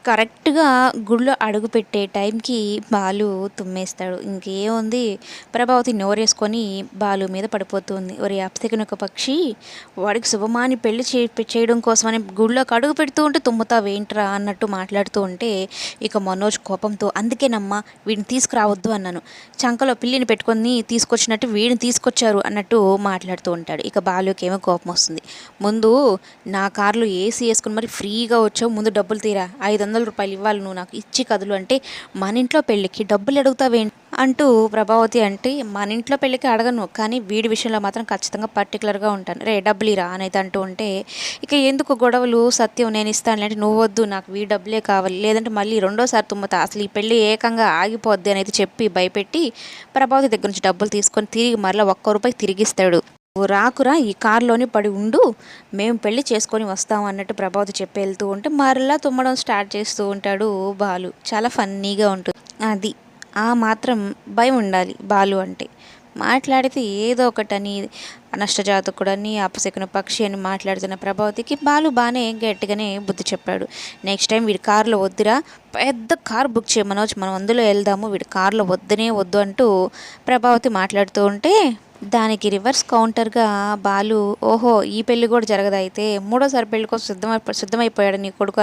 కరెక్ట్‌గా గుడిలో అడుగుపెట్టే టైంకి బాలు తుమ్మేస్తాడు. ఇంకేముంది, ప్రభావతి నోరేసుకొని బాలు మీద పడిపోతుంది. ఒరేయ్ అపశకునక పక్షి, వాడికి శుభమాని పెళ్లి చేయడం కోసమని గుడిలోకి అడుగు పెడుతూ ఉంటే తుమ్ముతావేంట్రా అన్నట్టు మాట్లాడుతూ ఉంటే, ఇక మనోజ్ కోపంతో అందుకేనమ్మా వీడిని తీసుకురావద్దు అన్నాను. చంకలో పిల్లిని పెట్టుకొని తీసుకొచ్చినట్టు వీడిని తీసుకొచ్చారు అన్నట్టు మాట్లాడుతూ ఉంటాడు. ఇక బాలుకేమో కోపం వస్తుంది. ముందు నా కార్లో ఏసీ వేసుకుని మరి ఫ్రీగా వచ్చావు, ముందు డబ్బులు తీరా, 500 రూపాయలు ఇవ్వాలి నువ్వు నాకు, ఇచ్చి కదులు అంటే మన ఇంట్లో పెళ్ళికి డబ్బులు అడుగుతావేంటి అంటూ ప్రభావతి అంటే, మన ఇంట్లో పెళ్ళికి అడగను కానీ వీడి విషయంలో మాత్రం ఖచ్చితంగా పర్టికులర్గా ఉంటాను, రే డబ్బులు ఇరా అనేది అంటూ ఉంటే, ఇక ఎందుకు గొడవలు, సత్యం నేను ఇస్తాను అంటే నువ్వు వద్దు, నాకు వీ డబ్బులే కావాలి, లేదంటే మళ్ళీ రెండోసారి తుమ్ముతా, అసలు ఈ పెళ్ళి ఏకంగా ఆగిపోద్ది అనేది చెప్పి భయపెట్టి ప్రభావతి దగ్గర నుంచి డబ్బులు తీసుకొని తిరిగి మరలా ₹1 తిరిగిస్తాడు. "నువ్వు రాకురా, ఈ కారులోనే పడి ఉండు, మేము పెళ్లి చేసుకొని వస్తాం" అన్నట్టు ప్రభావతి చెప్పి వెళ్తూ ఉంటే మరలా తుమ్మడం స్టార్ట్ చేస్తూ ఉంటాడు బాలు. చాలా ఫన్నీగా ఉంటుంది. అది ఆ మాత్రం భయం ఉండాలి బాలు అంటే. మాట్లాడితే ఏదో ఒకటని, నష్టజాతకుడని, అపశకున పక్షి అని మాట్లాడుతున్న ప్రభావతికి బాలు బాగానే గట్టిగానే బుద్ధి చెప్పాడు. నెక్స్ట్ టైం వీడి కారులో వద్దురా, పెద్ద కారు బుక్ చేయ మనోజ్, మనం అందులో వెళ్దాము, వీడి కారులో వద్దనే వద్దు అంటూ ప్రభావతి మాట్లాడుతూ ఉంటే, దానికి రివర్స్ కౌంటర్గా బాలు, ఓహో ఈ పెళ్ళి కూడా జరగదైతే, మూడోసారి పెళ్ళి కోసం సిద్ధమైపోయాడు నీ కొడుకు